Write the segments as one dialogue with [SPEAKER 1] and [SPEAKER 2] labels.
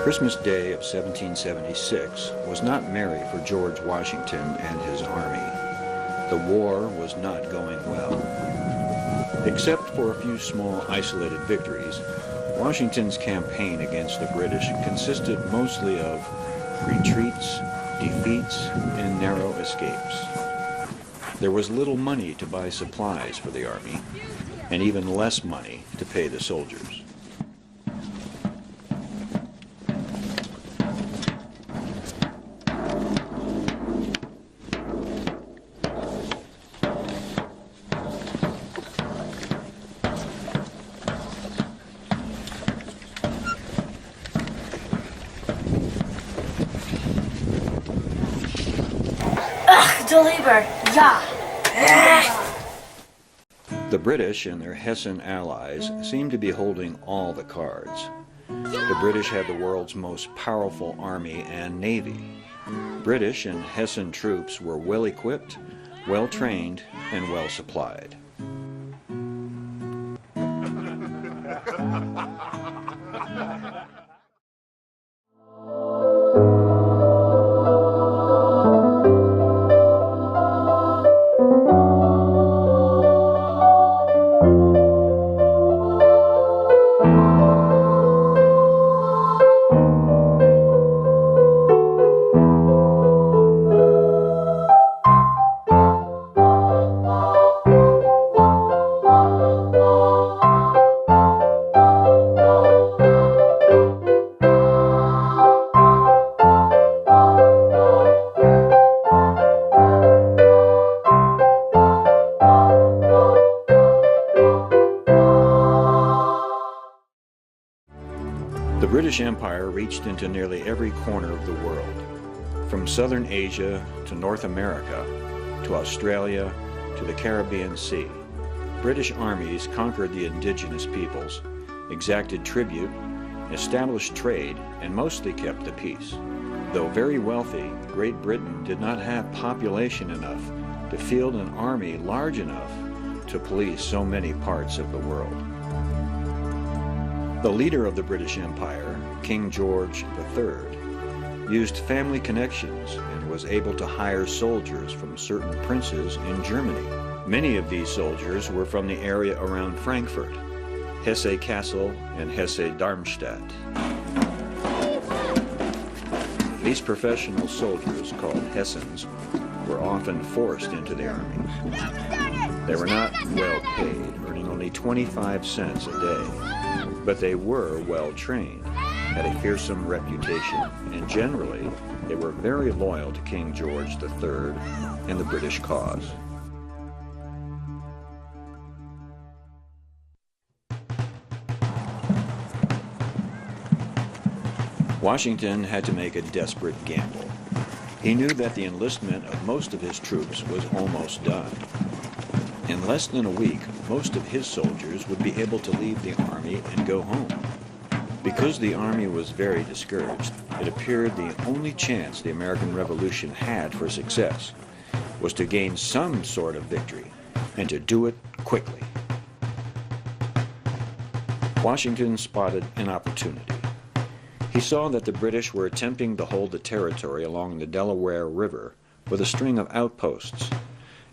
[SPEAKER 1] Christmas Day of 1776 was not merry for George Washington and his army. The war was not going well. Except for a few small isolated victories, Washington's campaign against the British consisted mostly of retreats, defeats, and narrow escapes. There was little money to buy supplies for the army, and even less money to pay the soldiers.
[SPEAKER 2] Deliver, ja.
[SPEAKER 1] The British and their Hessian allies seemed to be holding all the cards. The British had the world's most powerful army and navy. British and Hessian troops were well equipped, well trained, and well supplied. The British Empire reached into nearly every corner of the world, from southern Asia to North America, to Australia, to the Caribbean Sea. British armies conquered the indigenous peoples, exacted tribute, established trade, and mostly kept the peace. Though very wealthy, Great Britain did not have population enough to field an army large enough to police so many parts of the world. The leader of the British Empire, King George III, used family connections and was able to hire soldiers from certain princes in Germany. Many of these soldiers were from the area around Frankfurt, Hesse Kassel, and Hesse Darmstadt. These professional soldiers, called Hessians, were often forced into the army. They were not well paid, earning only 25 cents a day. But they were well trained, had a fearsome reputation, and generally they were very loyal to King George III and the British cause. Washington had to make a desperate gamble. He knew that the enlistment of most of his troops was almost done. In less than a week, most of his soldiers would be able to leave the army and go home. Because the army was very discouraged, it appeared the only chance the American Revolution had for success was to gain some sort of victory, and to do it quickly. Washington spotted an opportunity. He saw that the British were attempting to hold the territory along the Delaware River with a string of outposts.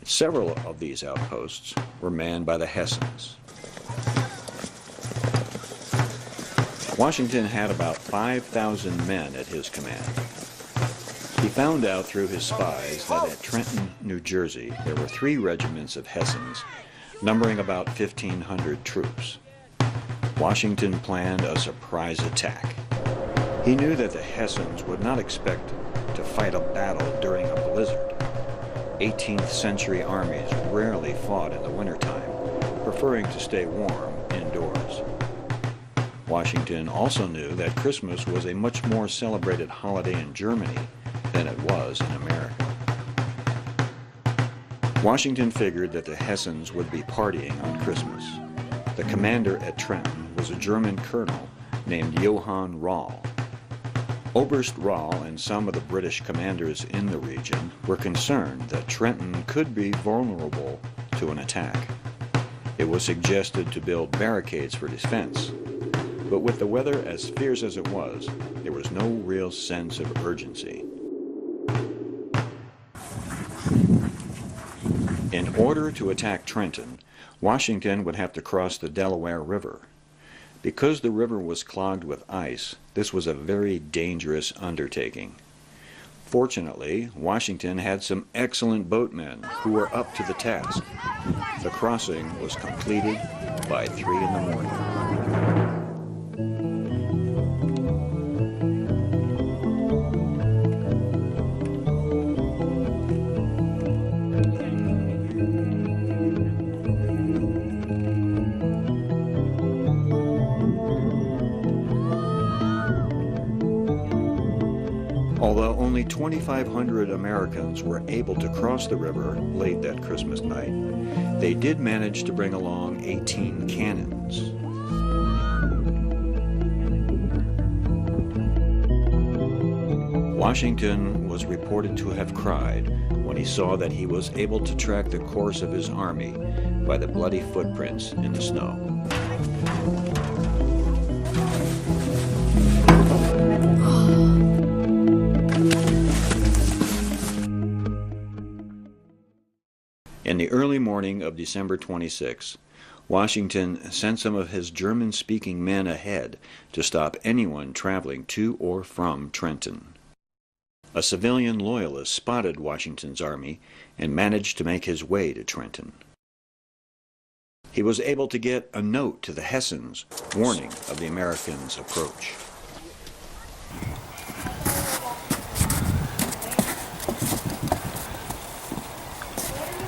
[SPEAKER 1] Several of these outposts were manned by the Hessians. Washington had about 5,000 men at his command. He found out through his spies that at Trenton, New Jersey, there were 3 regiments of Hessians, numbering about 1,500 troops. Washington planned a surprise attack. He knew that the Hessians would not expect to fight a battle during a blizzard. 18th century armies rarely fought in the wintertime, preferring to stay warm indoors. Washington also knew that Christmas was a much more celebrated holiday in Germany than it was in America. Washington figured that the Hessians would be partying on Christmas. The commander at Trenton was a German colonel named Johann Rall. Oberst Rall and some of the British commanders in the region were concerned that Trenton could be vulnerable to an attack. It was suggested to build barricades for defense. But with the weather as fierce as it was, there was no real sense of urgency. In order to attack Trenton, Washington would have to cross the Delaware River. Because the river was clogged with ice, this was a very dangerous undertaking. Fortunately, Washington had some excellent boatmen who were up to the task. The crossing was completed by 3 in the morning. Although only 2,500 Americans were able to cross the river late that Christmas night, they did manage to bring along 18 cannons. Washington was reported to have cried when he saw that he was able to track the course of his army by the bloody footprints in the snow. In the early morning of December 26, Washington sent some of his German-speaking men ahead to stop anyone traveling to or from Trenton. A civilian loyalist spotted Washington's army and managed to make his way to Trenton. He was able to get a note to the Hessians warning of the Americans' approach.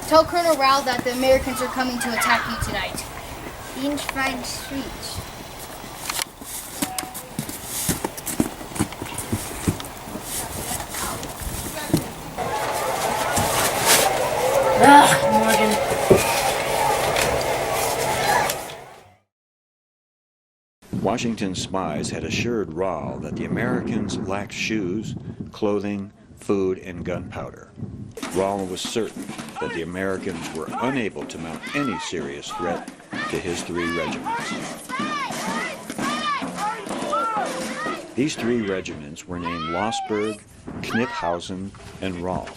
[SPEAKER 3] Tell Colonel Rao that the Americans are coming to attack you tonight.
[SPEAKER 4] Inchfine Street.
[SPEAKER 2] Ugh, Morgan.
[SPEAKER 1] Washington's spies had assured Rall that the Americans lacked shoes, clothing, food, and gunpowder. Rall was certain that the Americans were unable to mount any serious threat to his 3 regiments. These 3 regiments were named Lossberg, Kniphausen, and Rall.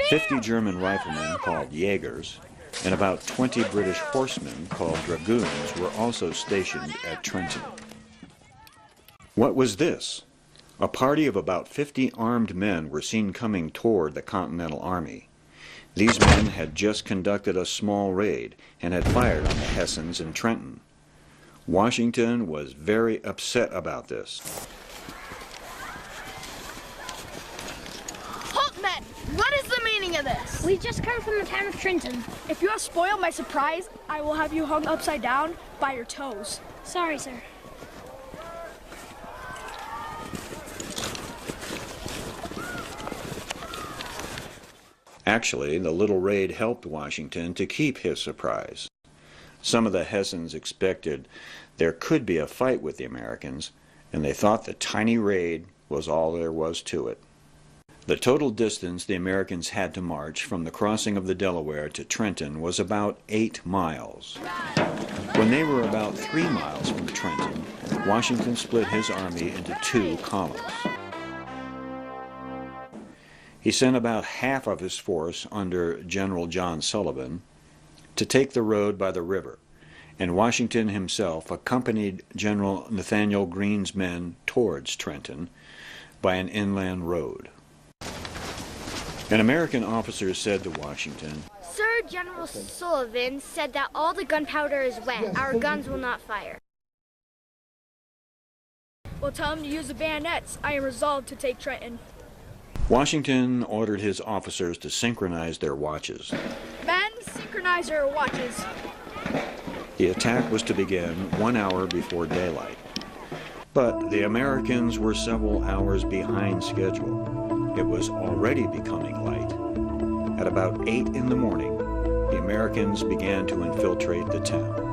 [SPEAKER 1] 50 German riflemen called Jägers and about 20 British horsemen called Dragoons were also stationed at Trenton. What was this? A party of about 50 armed men were seen coming toward the Continental Army. These men had just conducted a small raid and had fired on the Hessians in Trenton. Washington was very upset about this.
[SPEAKER 4] Halt, men! What is the meaning of this?
[SPEAKER 5] We just come from the town of Trenton.
[SPEAKER 6] If you have spoiled my surprise, I will have you hung upside down by your toes.
[SPEAKER 5] Sorry, sir.
[SPEAKER 1] Actually, the little raid helped Washington to keep his surprise. Some of the Hessians expected there could be a fight with the Americans, and they thought the tiny raid was all there was to it. The total distance the Americans had to march from the crossing of the Delaware to Trenton was about 8 miles. When they were about 3 miles from Trenton, Washington split his army into 2 columns. He sent about half of his force under General John Sullivan to take the road by the river, and Washington himself accompanied General Nathanael Greene's men towards Trenton by an inland road. An American officer said to Washington,
[SPEAKER 4] Sir, General Sullivan said that all the gunpowder is wet. Our guns will not fire.
[SPEAKER 6] Well, tell him to use the bayonets. I am resolved to take Trenton.
[SPEAKER 1] Washington ordered his officers to synchronize their watches.
[SPEAKER 6] Men, synchronize your watches.
[SPEAKER 1] The attack was to begin 1 hour before daylight. But the Americans were several hours behind schedule. It was already becoming light. At about 8 in the morning, the Americans began to infiltrate the town.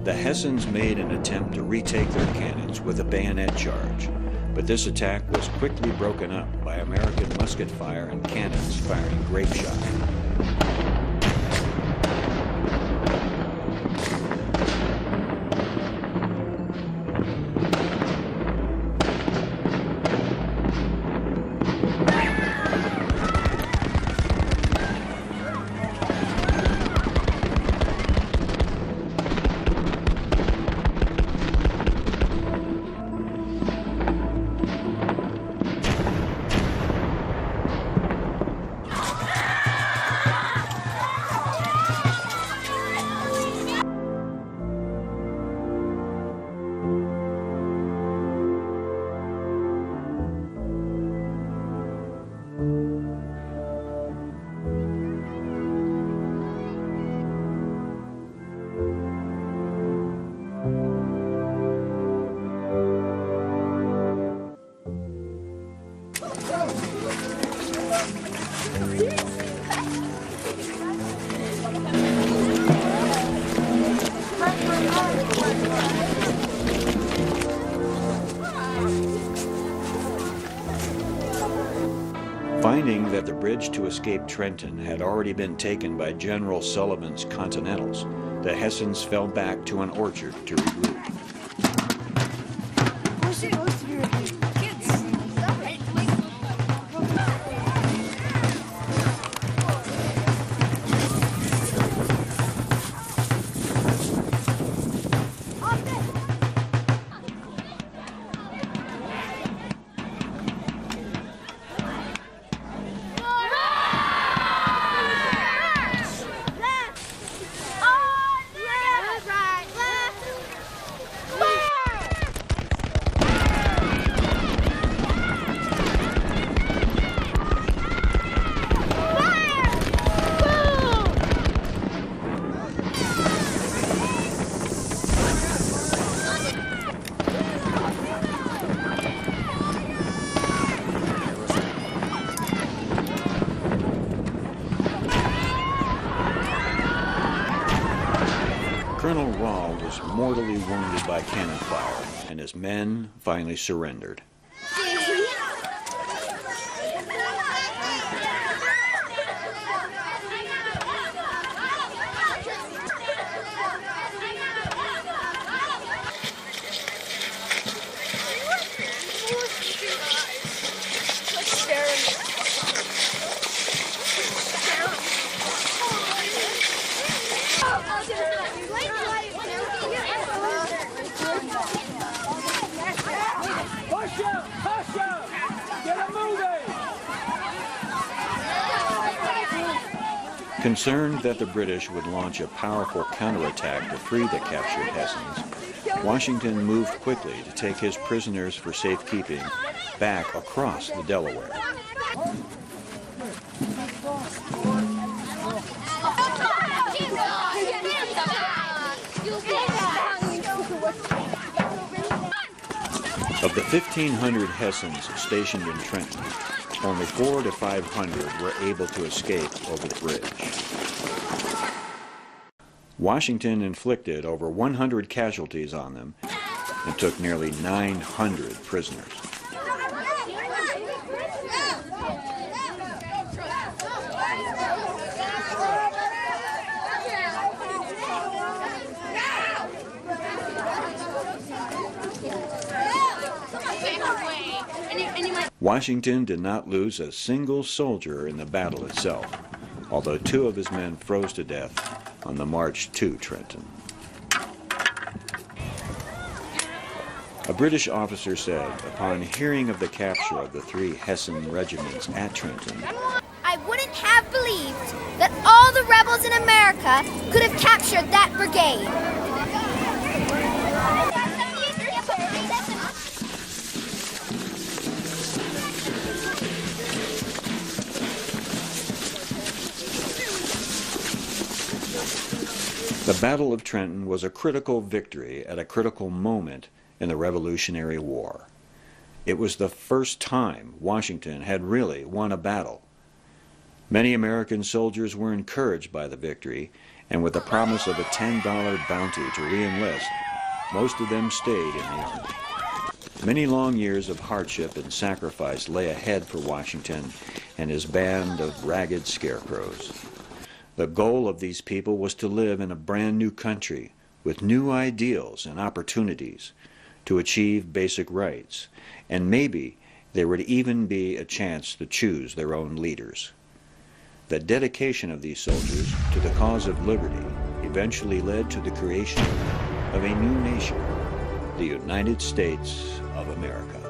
[SPEAKER 1] The Hessians made an attempt to retake their cannons with a bayonet charge, but this attack was quickly broken up by American musket fire and cannons firing grape shot. Finding that the bridge to escape Trenton had already been taken by General Sullivan's Continentals, the Hessians fell back to an orchard to regroup. Colonel Rahl was mortally wounded by cannon fire, and his men finally surrendered. Concerned that the British would launch a powerful counterattack to free the captured Hessians, Washington moved quickly to take his prisoners for safekeeping back across the Delaware. Of the 1,500 Hessians stationed in Trenton, only 400 to 500 were able to escape over the bridge. Washington inflicted over 100 casualties on them and took nearly 900 prisoners. Washington did not lose a single soldier in the battle itself, although 2 of his men froze to death on the march to Trenton. A British officer said, upon hearing of the capture of the 3 Hessian regiments at Trenton,
[SPEAKER 3] I wouldn't have believed that all the rebels in America could have captured that brigade.
[SPEAKER 1] The Battle of Trenton was a critical victory at a critical moment in the Revolutionary War. It was the first time Washington had really won a battle. Many American soldiers were encouraged by the victory and with the promise of a $10 bounty to re-enlist, most of them stayed in the Army. Many long years of hardship and sacrifice lay ahead for Washington and his band of ragged scarecrows. The goal of these people was to live in a brand new country with new ideals and opportunities, to achieve basic rights, and maybe there would even be a chance to choose their own leaders. The dedication of these soldiers to the cause of liberty eventually led to the creation of a new nation, the United States of America.